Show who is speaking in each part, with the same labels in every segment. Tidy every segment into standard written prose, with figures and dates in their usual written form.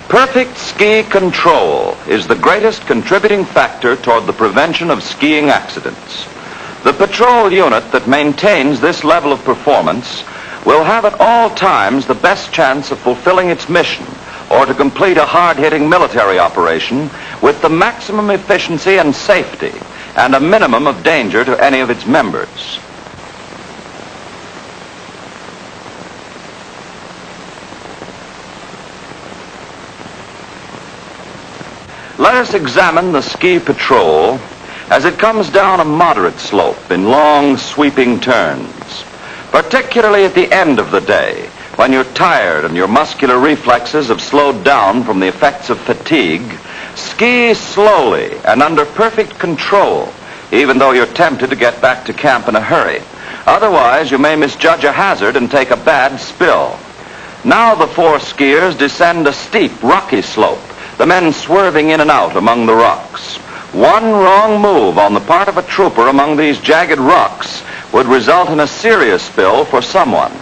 Speaker 1: Perfect ski control is the greatest contributing factor toward the prevention of skiing accidents. The patrol unit that maintains this level of performance will have at all times the best chance of fulfilling its mission or to complete a hard-hitting military operation with the maximum efficiency and safety and a minimum of danger to any of its members. Let us examine the ski patrol as it comes down a moderate slope in long, sweeping turns. Particularly at the end of the day, when you're tired and your muscular reflexes have slowed down from the effects of fatigue, ski slowly and under perfect control, even though you're tempted to get back to camp in a hurry. Otherwise, you may misjudge a hazard and take a bad spill. Now the four skiers descend a steep, rocky slope, the men swerving in and out among the rocks. One wrong move on the part of a trooper among these jagged rocks would result in a serious spill for someone.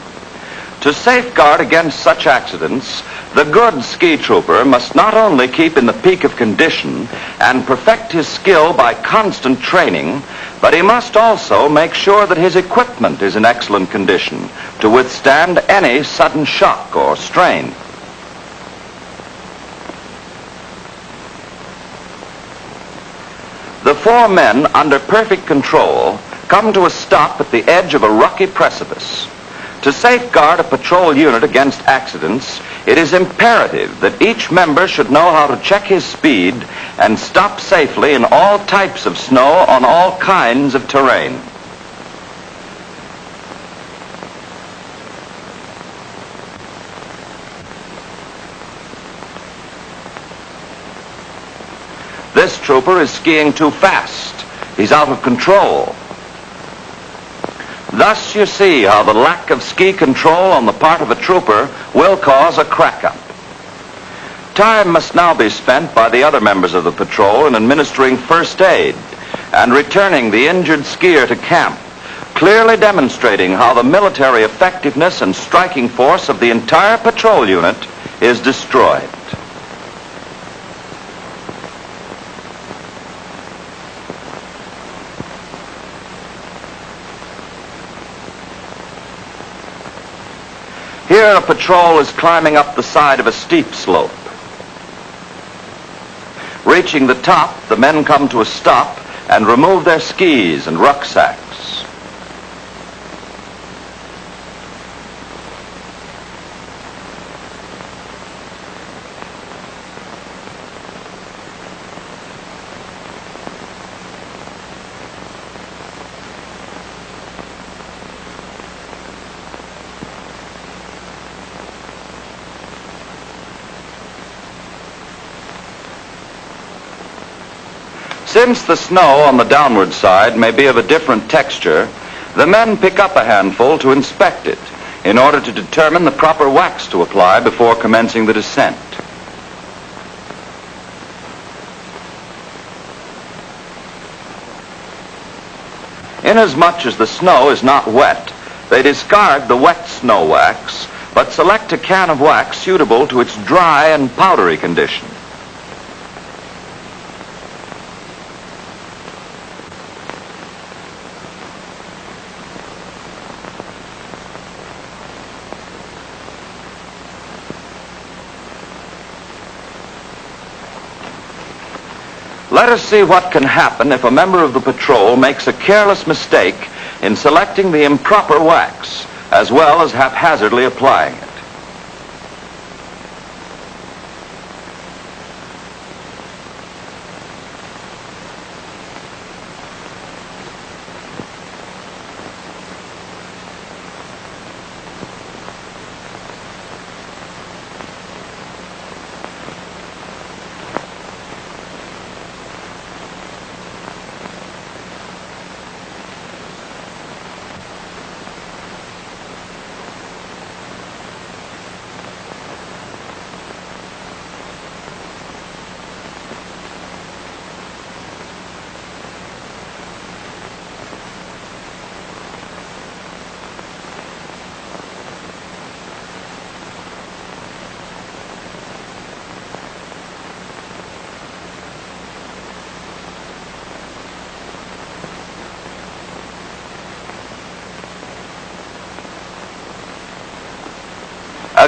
Speaker 1: To safeguard against such accidents, the good ski trooper must not only keep in the peak of condition and perfect his skill by constant training, but he must also make sure that his equipment is in excellent condition to withstand any sudden shock or strain. The four men, under perfect control, come to a stop at the edge of a rocky precipice. To safeguard a patrol unit against accidents, it is imperative that each member should know how to check his speed and stop safely in all types of snow on all kinds of terrain. This trooper is skiing too fast. He's out of control. Thus, you see how the lack of ski control on the part of a trooper will cause a crack-up. Time must now be spent by the other members of the patrol in administering first aid and returning the injured skier to camp, clearly demonstrating how the military effectiveness and striking force of the entire patrol unit is destroyed. Here, a patrol is climbing up the side of a steep slope. Reaching the top, the men come to a stop and remove their skis and rucksacks. Since the snow on the downward side may be of a different texture, the men pick up a handful to inspect it in order to determine the proper wax to apply before commencing the descent. Inasmuch as the snow is not wet, they discard the wet snow wax, but select a can of wax suitable to its dry and powdery condition. Let us see what can happen if a member of the patrol makes a careless mistake in selecting the improper wax, as well as haphazardly applying it.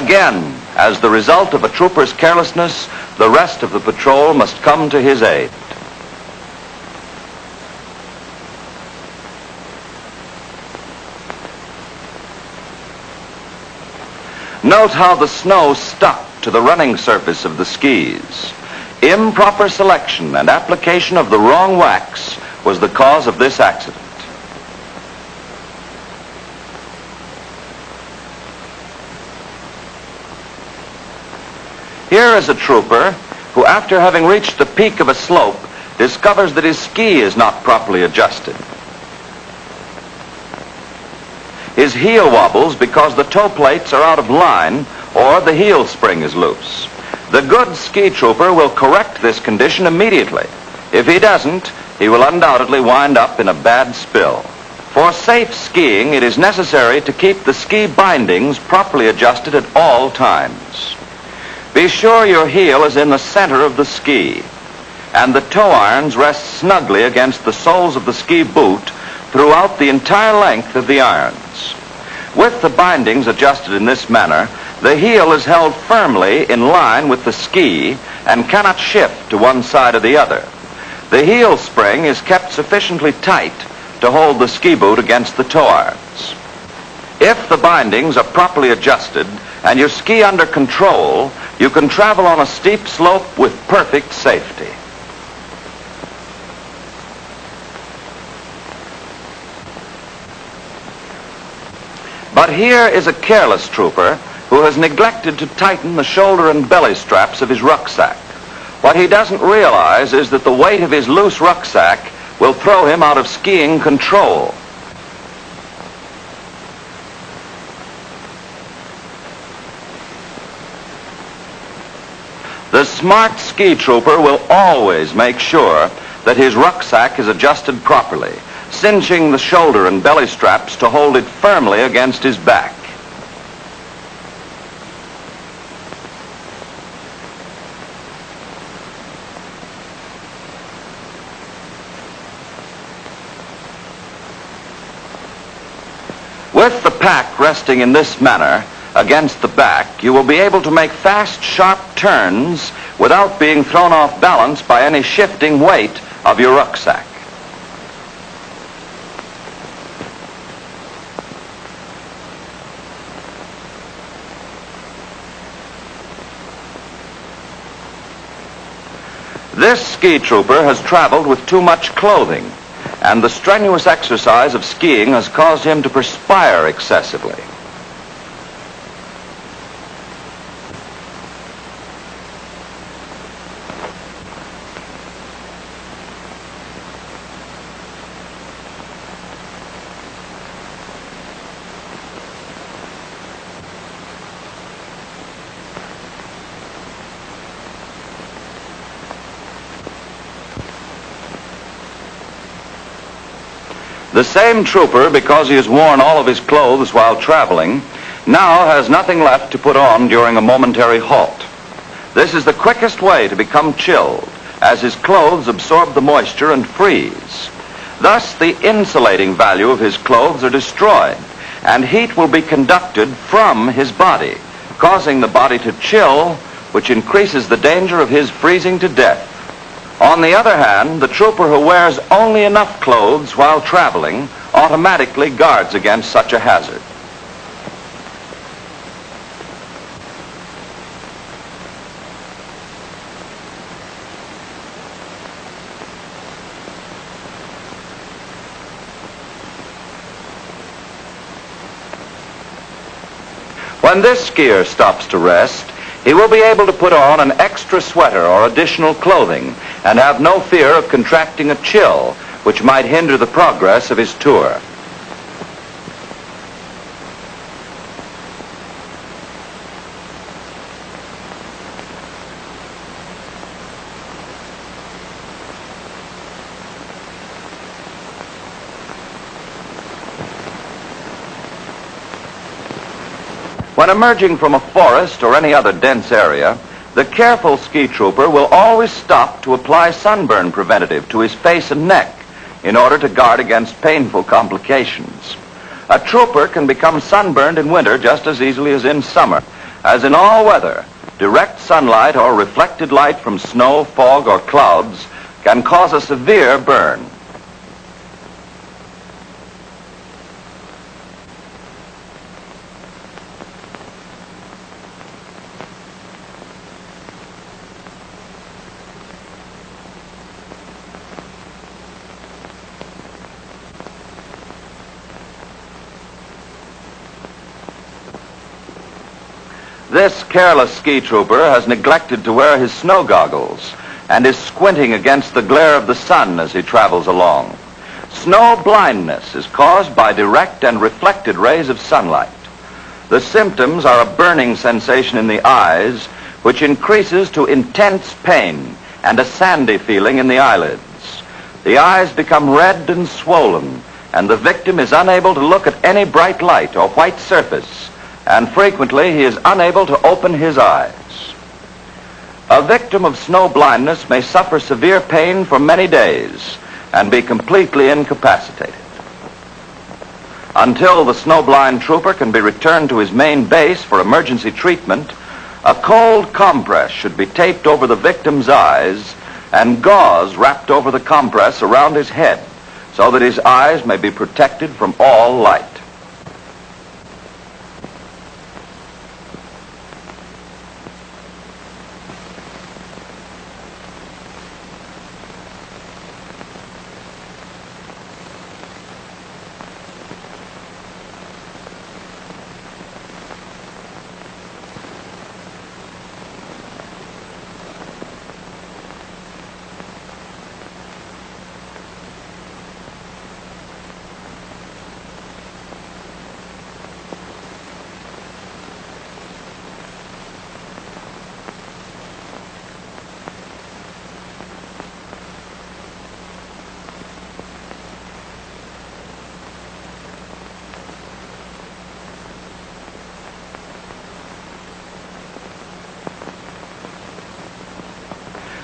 Speaker 1: Again, as the result of a trooper's carelessness, the rest of the patrol must come to his aid. Note how the snow stuck to the running surface of the skis. Improper selection and application of the wrong wax was the cause of this accident. Here is a trooper who, after having reached the peak of a slope, discovers that his ski is not properly adjusted. His heel wobbles because the toe plates are out of line or the heel spring is loose. The good ski trooper will correct this condition immediately. If he doesn't, he will undoubtedly wind up in a bad spill. For safe skiing, it is necessary to keep the ski bindings properly adjusted at all times. Be sure your heel is in the center of the ski, and the toe irons rest snugly against the soles of the ski boot throughout the entire length of the irons. With the bindings adjusted in this manner, the heel is held firmly in line with the ski and cannot shift to one side or the other. The heel spring is kept sufficiently tight to hold the ski boot against the toe irons. If the bindings are properly adjusted and your ski under control, you can travel on a steep slope with perfect safety. But here is a careless trooper who has neglected to tighten the shoulder and belly straps of his rucksack. What he doesn't realize is that the weight of his loose rucksack will throw him out of skiing control. The smart ski trooper will always make sure that his rucksack is adjusted properly, cinching the shoulder and belly straps to hold it firmly against his back. With the pack resting in this manner against the back, you will be able to make fast, sharp turns without being thrown off balance by any shifting weight of your rucksack. This ski trooper has traveled with too much clothing, and the strenuous exercise of skiing has caused him to perspire excessively. The same trooper, because he has worn all of his clothes while traveling, now has nothing left to put on during a momentary halt. This is the quickest way to become chilled, as his clothes absorb the moisture and freeze. Thus, the insulating value of his clothes are destroyed, and heat will be conducted from his body, causing the body to chill, which increases the danger of his freezing to death. On the other hand, the trooper who wears only enough clothes while traveling automatically guards against such a hazard. When this skier stops to rest, he will be able to put on an extra sweater or additional clothing and have no fear of contracting a chill, which might hinder the progress of his tour. When emerging from a forest or any other dense area, the careful ski trooper will always stop to apply sunburn preventative to his face and neck in order to guard against painful complications. A trooper can become sunburned in winter just as easily as in summer, As in all weather, direct sunlight or reflected light from snow, fog, or clouds can cause a severe burn. This careless ski trooper has neglected to wear his snow goggles and is squinting against the glare of the sun as he travels along. Snow blindness is caused by direct and reflected rays of sunlight. The symptoms are a burning sensation in the eyes, which increases to intense pain and a sandy feeling in the eyelids. The eyes become red and swollen, and the victim is unable to look at any bright light or white surface, and frequently he is unable to open his eyes. A victim of snow blindness may suffer severe pain for many days and be completely incapacitated. Until the snowblind trooper can be returned to his main base for emergency treatment, a cold compress should be taped over the victim's eyes and gauze wrapped over the compress around his head so that his eyes may be protected from all light.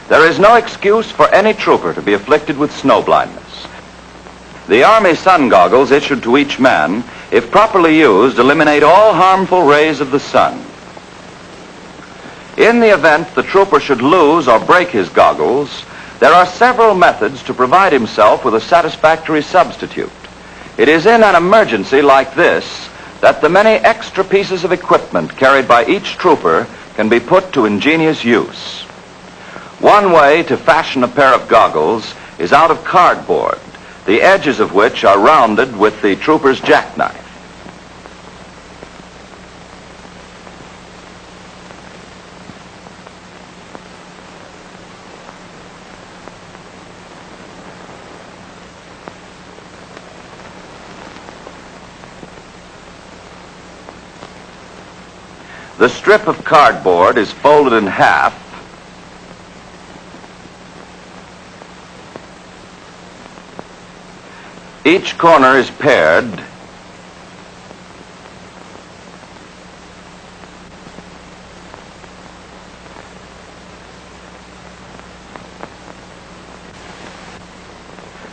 Speaker 1: There is no excuse for any trooper to be afflicted with snow blindness. The Army sun goggles issued to each man, if properly used, eliminate all harmful rays of the sun. In the event the trooper should lose or break his goggles, there are several methods to provide himself with a satisfactory substitute. It is in an emergency like this that the many extra pieces of equipment carried by each trooper can be put to ingenious use. One way to fashion a pair of goggles is out of cardboard, the edges of which are rounded with the trooper's jackknife. The strip of cardboard is folded in half . Each corner is paired .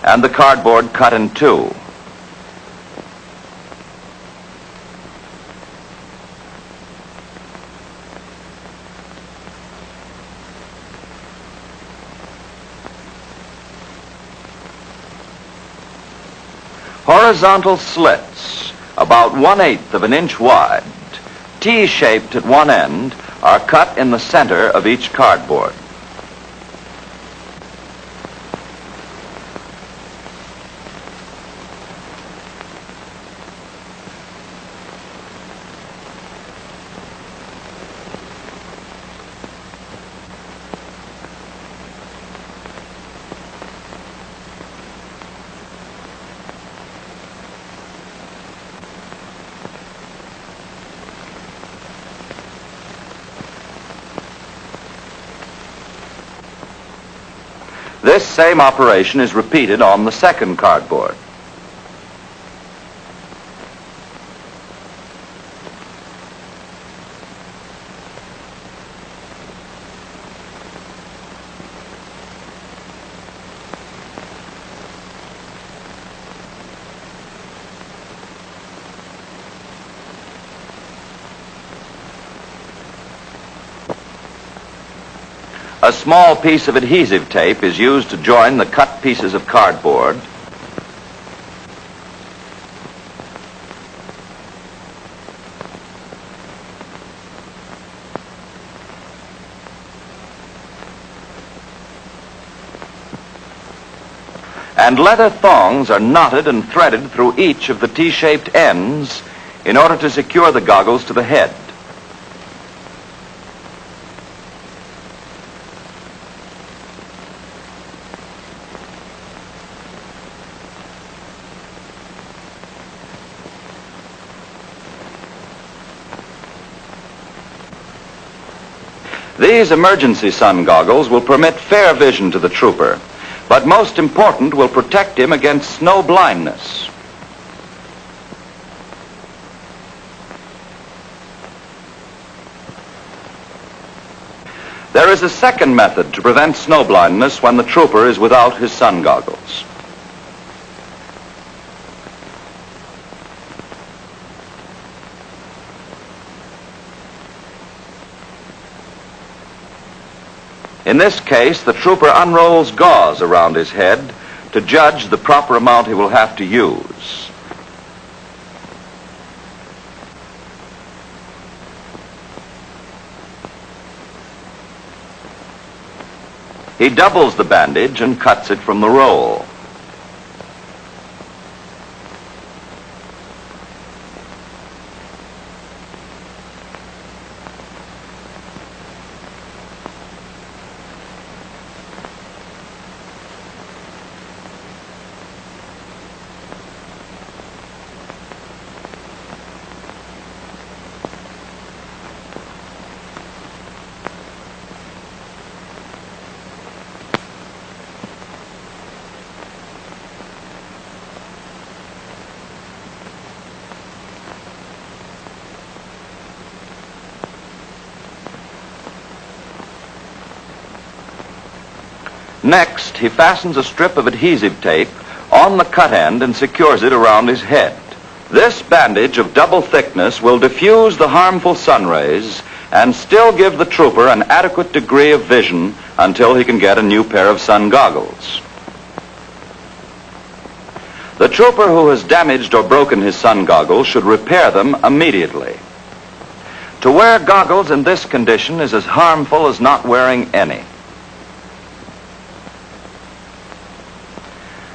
Speaker 1: And the cardboard cut in two. Horizontal slits, about 1/8 of an inch wide, T-shaped at one end, are cut in the center of each cardboard. This same operation is repeated on the second cardboard. A small piece of adhesive tape is used to join the cut pieces of cardboard. And leather thongs are knotted and threaded through each of the T-shaped ends in order to secure the goggles to the head. These emergency sun goggles will permit fair vision to the trooper, but most important, will protect him against snow blindness. There is a second method to prevent snow blindness when the trooper is without his sun goggles. In this case, the trooper unrolls gauze around his head to judge the proper amount he will have to use. He doubles the bandage and cuts it from the roll. Next, he fastens a strip of adhesive tape on the cut end and secures it around his head. This bandage of double thickness will diffuse the harmful sun rays and still give the trooper an adequate degree of vision until he can get a new pair of sun goggles. The trooper who has damaged or broken his sun goggles should repair them immediately. To wear goggles in this condition is as harmful as not wearing any.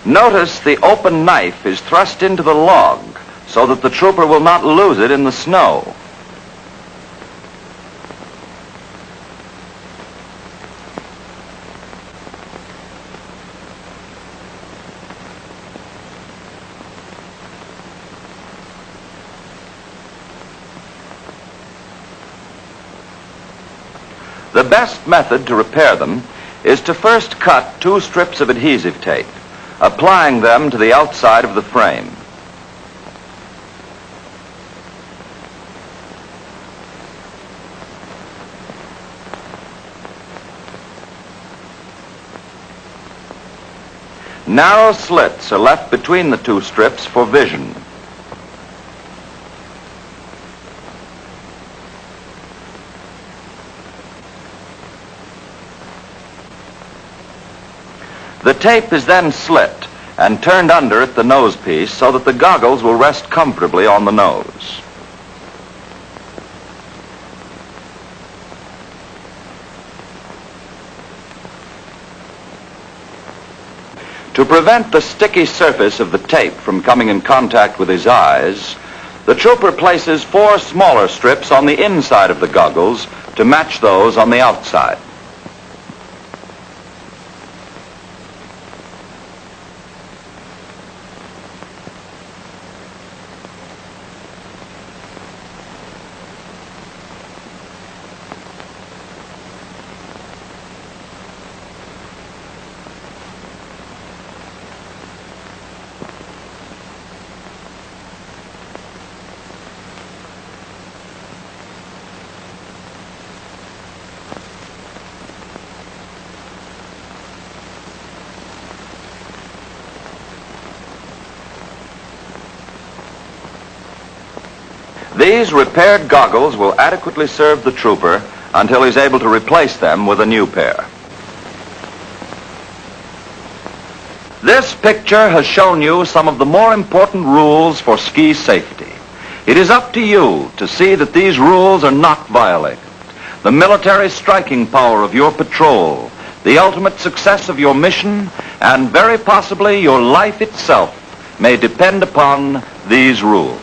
Speaker 1: Notice the open knife is thrust into the log so that the trooper will not lose it in the snow. The best method to repair them is to first cut 2 strips of adhesive tape, applying them to the outside of the frame. Narrow slits are left between the 2 strips for vision. The tape is then slit and turned under at the nose piece so that the goggles will rest comfortably on the nose. To prevent the sticky surface of the tape from coming in contact with his eyes, the trooper places 4 smaller strips on the inside of the goggles to match those on the outside. These repaired goggles will adequately serve the trooper until he's able to replace them with a new pair. This picture has shown you some of the more important rules for ski safety. It is up to you to see that these rules are not violated. The military striking power of your patrol, the ultimate success of your mission, and very possibly your life itself may depend upon these rules.